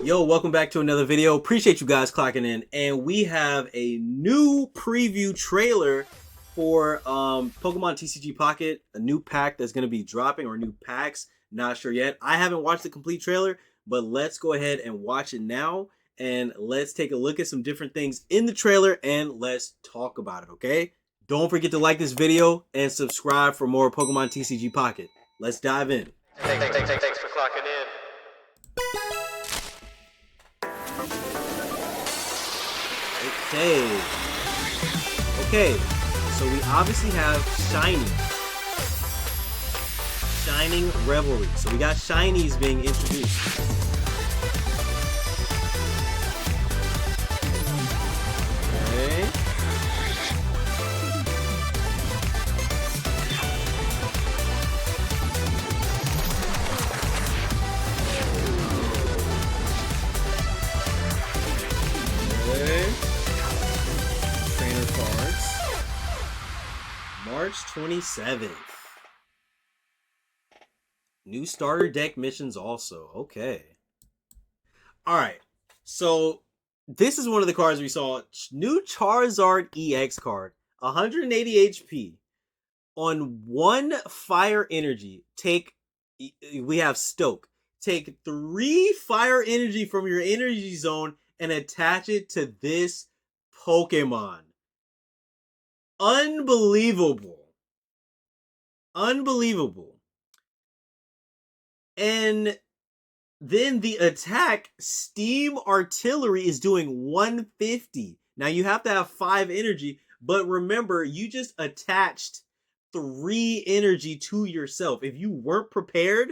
Yo, welcome back to another video. Appreciate you guys clocking in. And we have a new preview trailer for Pokemon TCG Pocket, a new pack that's going to be dropping, or new packs. Not sure yet. I haven't watched the complete trailer, but let's go ahead and watch it now. And let's take a look at some different things in the trailer and let's talk about it, okay? Don't forget to like this video and subscribe for more Pokemon TCG Pocket. Let's dive in. Thanks for clocking in. Okay, so we obviously have Shining Revelry. So we got Shinies being introduced. Okay. Trainer cards. March 27th. New starter deck missions also. Okay. Alright. So this is one of the cards we saw. New Charizard EX card. 180 HP. On 1 fire energy. We have Stoke. Take 3 fire energy from your energy zone and attach it to this Pokemon. Unbelievable. And then the attack, Steam Artillery, is doing 150. Now you have to have 5 energy, but remember, you just attached 3 energy to yourself. If you weren't prepared,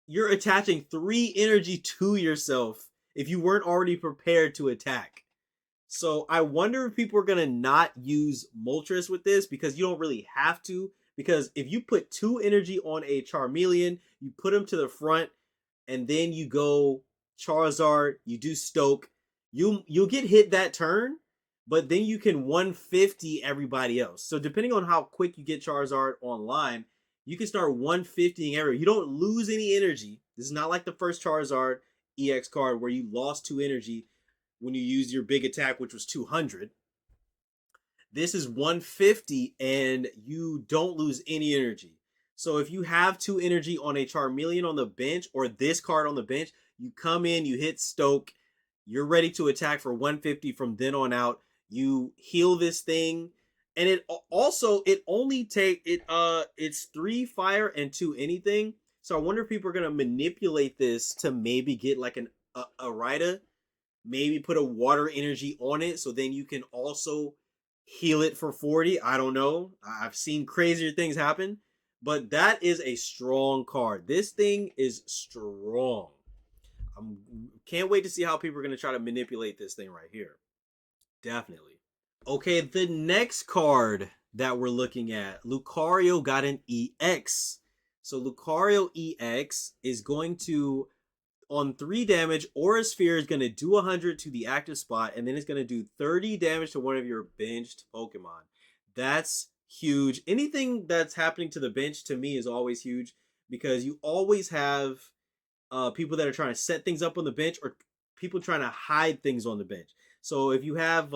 you're attaching 3 energy to yourself if you weren't already prepared to attack. So I wonder if people are going to not use Moltres with this, because you don't really have to. Because if you put 2 energy on a Charmeleon, you put him to the front, and then you go Charizard, you do Stoke, you'll get hit that turn, but then you can 150 everybody else. So depending on how quick you get Charizard online, you can start 150ing everyone. You don't lose any energy. This is not like the first Charizard EX card where you lost 2 energy when you use your big attack, which was 200. This is 150 and you don't lose any energy. So if you have 2 energy on a Charmeleon on the bench, or this card on the bench, you come in, you hit Stoke, you're ready to attack for 150 from then on out. You heal this thing, and it only it's 3 fire and 2 anything. So I wonder if people are gonna manipulate this to maybe get like a Rida. Maybe put a water energy on it, so then you can also heal it for 40. I don't know. I've seen crazier things happen, but that is a strong card. This thing is strong. Can't wait to see how people are going to try to manipulate this thing right here. Definitely. Okay, the next card that we're looking at, Lucario got an EX. So Lucario EX is going to, on 3 damage, Aura Sphere is going to do 100 to the active spot, and then it's going to do 30 damage to one of your benched Pokemon. That's huge. Anything that's happening to the bench, to me, is always huge, because you always have people that are trying to set things up on the bench, or people trying to hide things on the bench. So if you have,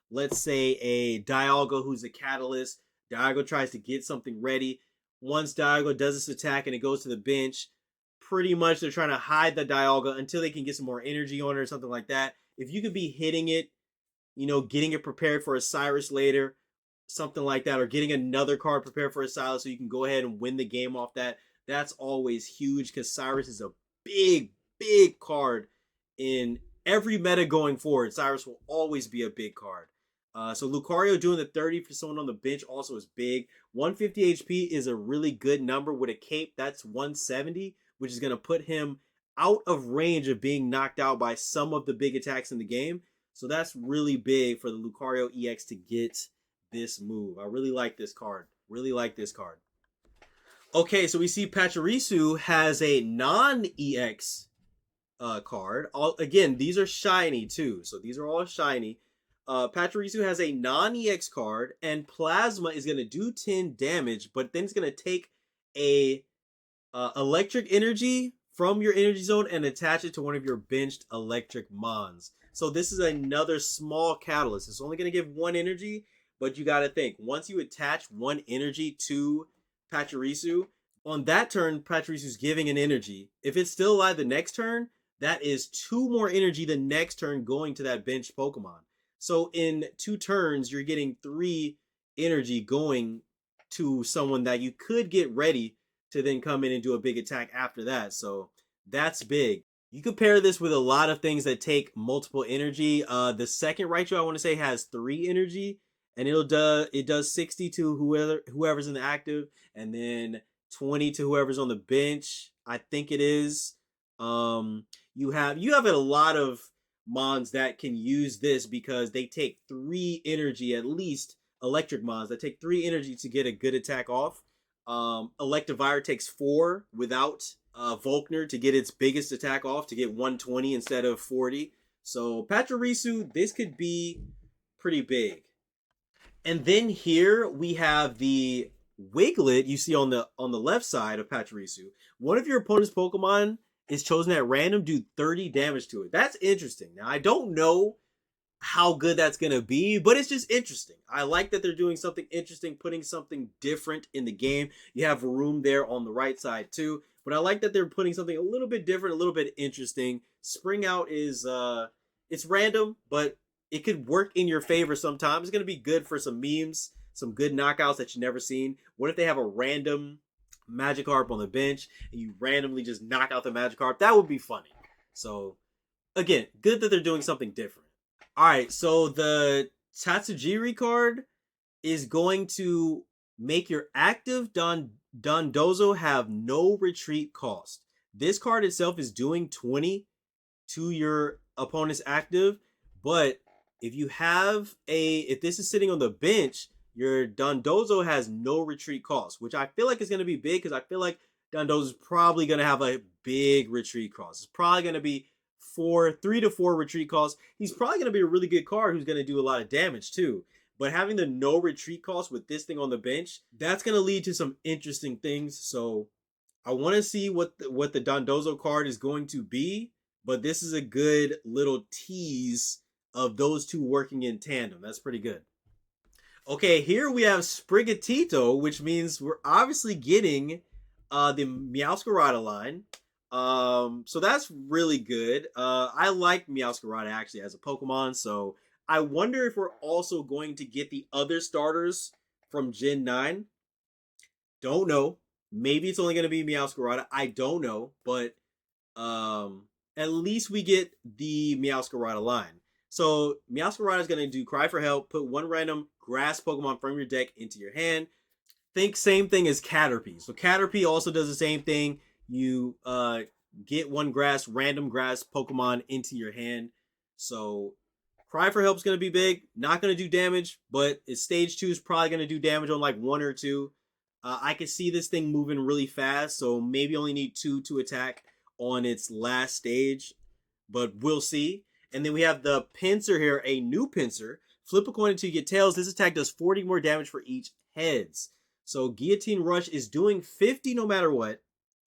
let's say, a Dialga who's a Catalyst, Dialga tries to get something ready. Once Dialga does this attack and it goes to the bench, pretty much they're trying to hide the Dialga until they can get some more energy on it or something like that. If you could be hitting it, getting it prepared for a Cyrus later, something like that, or getting another card prepared for a Cyrus so you can go ahead and win the game off that, that's always huge, because Cyrus is a big card in every meta going forward. Cyrus will always be a big card. So Lucario doing the 30 for someone on the bench also is big. 150 HP is a really good number. With a cape, that's 170, which is going to put him out of range of being knocked out by some of the big attacks in the game. So that's really big for the Lucario EX to get this move. I really like this card. Okay, so we see Pachirisu has a non-EX card. Again, these are shiny too. So these are all shiny. Pachirisu has a non-EX card, and Plasma is going to do 10 damage, but then it's going to take a electric energy from your energy zone and attach it to one of your benched electric mons. So this is another small catalyst. It's only going to give one energy, but you got to think, once you attach one energy to Pachirisu, on that turn, Pachirisu's giving an energy. If it's still alive the next turn, that is 2 more energy the next turn going to that benched Pokemon. So in 2 turns, you're getting 3 energy going to someone that you could get ready to then come in and do a big attack after that. So that's big. You compare this with a lot of things that take multiple energy. The second Raichu I want to say has 3 energy, and it does 60 to whoever's in the active, and then 20 to whoever's on the bench. I think it is. You have a lot of mons that can use this because they take 3 energy at least. Electric mons that take 3 energy to get a good attack off. Electivire takes 4 without Volkner to get its biggest attack off, to get 120 instead of 40. So Pachirisu, this could be pretty big. And then here we have the Wiglet you see on the left side of Pachirisu. One of your opponent's Pokemon is chosen at random, do 30 damage to it. That's interesting. Now, I don't know how good that's going to be, but it's just interesting. I like that they're doing something interesting, putting something different in the game. You have room there on the right side too, but I like that they're putting something a little bit different, a little bit interesting. Spring Out is it's random, but it could work in your favor sometimes. It's going to be good for some memes, some good knockouts that you've never seen. What if they have a random Magikarp on the bench and you randomly just knock out the Magikarp? That would be funny. So again, good that they're doing something different. All right, so the Tatsugiri card is going to make your active Dondozo have no retreat cost. This card itself is doing 20 to your opponent's active, but if this is sitting on the bench, your Dondozo has no retreat cost, which I feel like is going to be big because I feel like Dondozo is probably going to have a big retreat cost. It's probably going to be 3 to 4 retreat costs. He's probably going to be a really good card who's going to do a lot of damage too. But having the no retreat cost with this thing on the bench, that's going to lead to some interesting things. So I want to see what the Dondozo card is going to be. But this is a good little tease of those two working in tandem. That's pretty good. Okay, here we have Sprigatito, which means we're obviously getting the Meowscarada line. So that's really good. I like Meowscarada actually as a Pokemon, so I wonder if we're also going to get the other starters from Gen 9. Don't know. Maybe it's only going to be Meowscarada. I don't know, but at least we get the Meowscarada line. So Meowscarada is going to do Cry for Help, put 1 random grass Pokemon from your deck into your hand. Think same thing as Caterpie. So Caterpie also does the same thing. You get 1 random grass Pokemon into your hand. So Cry for Help is going to be big. Not going to do damage, but it's stage 2 is probably going to do damage on like 1 or 2. I can see this thing moving really fast, so maybe only need 2 to attack on its last stage, but we'll see. And then we have the Pinsir here, a new Pinsir. Flip a coin until you get tails. This attack does 40 more damage for each heads. So Guillotine Rush is doing 50 no matter what.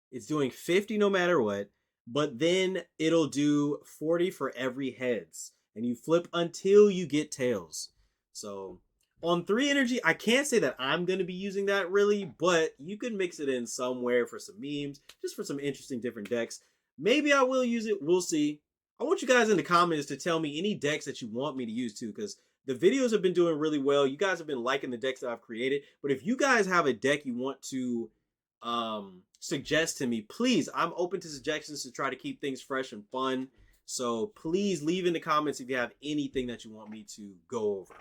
It's doing 50 no matter what, but then it'll do 40 for every heads. And you flip until you get tails. So on 3 energy, I can't say that I'm going to be using that really, but you could mix it in somewhere for some memes, just for some interesting different decks. Maybe I will use it. We'll see. I want you guys in the comments to tell me any decks that you want me to use too, because the videos have been doing really well. You guys have been liking the decks that I've created. But if you guys have a deck you want to suggest to me, please, I'm open to suggestions to try to keep things fresh and fun. So please leave in the comments if you have anything that you want me to go over.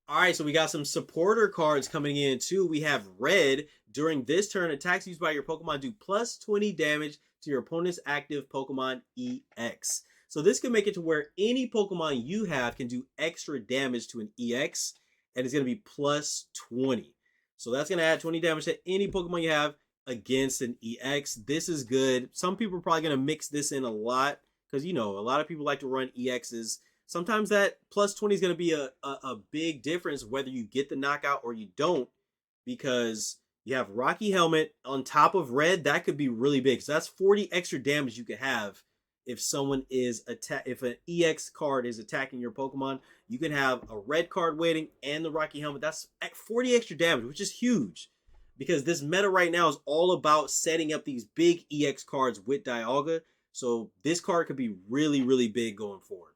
All right, so we got some supporter cards coming in too. We have Red. During this turn, attacks used by your Pokemon do plus 20 damage to your opponent's active Pokemon EX. So this can make it to where any Pokemon you have can do extra damage to an EX, and it's going to be plus 20. So that's going to add 20 damage to any Pokemon you have against an EX. This is good. Some people are probably going to mix this in a lot because, you know, a lot of people like to run EXs. Sometimes that plus 20 is going to be a big difference whether you get the knockout or you don't, because You have Rocky Helmet on top of red. That could be really big. So that's 40 extra damage you could have if someone is if an EX card is attacking your Pokemon. You can have a red card waiting and the Rocky Helmet. That's 40 extra damage, which is huge. Because this meta right now is all about setting up these big EX cards with Dialga. So this card could be really, really big going forward.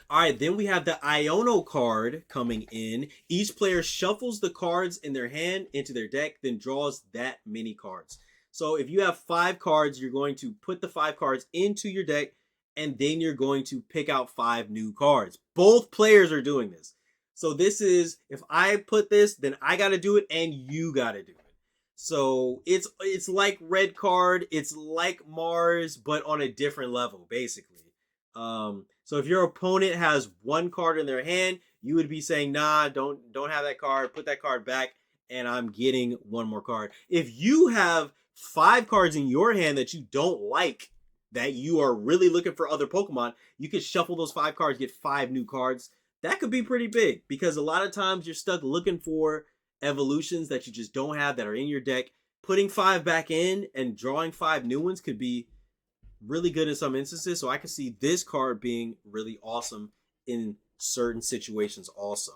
All right, then we have the Iono card coming in. Each player shuffles the cards in their hand into their deck, then draws that many cards. So if you have 5 cards, you're going to put the 5 cards into your deck, and then you're going to pick out 5 new cards. Both players are doing this. So this is, if I put this, then I got to do it, and you got to do it. So it's like Red Card, it's like Mars, but on a different level, basically. So if your opponent has 1 card in their hand, you would be saying, nah, don't have that card, put that card back, and I'm getting 1 more card. If you have 5 cards in your hand that you don't like, that you are really looking for other Pokemon, you can shuffle those 5 cards, get 5 new cards. That could be pretty big, because a lot of times you're stuck looking for evolutions that you just don't have that are in your deck. Putting 5 back in and drawing 5 new ones could be really good in some instances. So I can see this card being really awesome in certain situations also.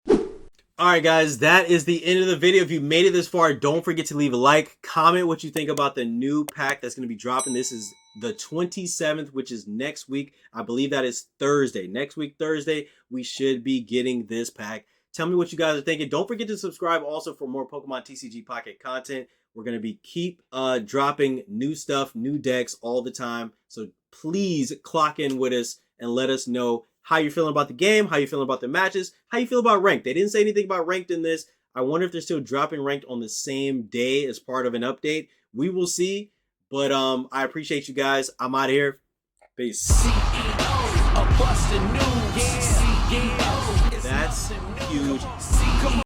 All right, guys, that is the end of the video. If you made it this far, don't forget to leave a like, comment what you think about the new pack that's going to be dropping. This is the 27th, which is next week. I believe that is Thursday. Next week, Thursday, we should be getting this pack. Tell me what you guys are thinking. Don't forget to subscribe also for more Pokemon TCG Pocket content. We're going to keep dropping new stuff, new decks all the time. So please clock in with us and let us know how you're feeling about the game, how you're feeling about the matches, how you feel about ranked. They didn't say anything about ranked in this. I wonder if they're still dropping ranked on the same day as part of an update. We will see. But I appreciate you guys. I'm out of here. Peace. That's huge.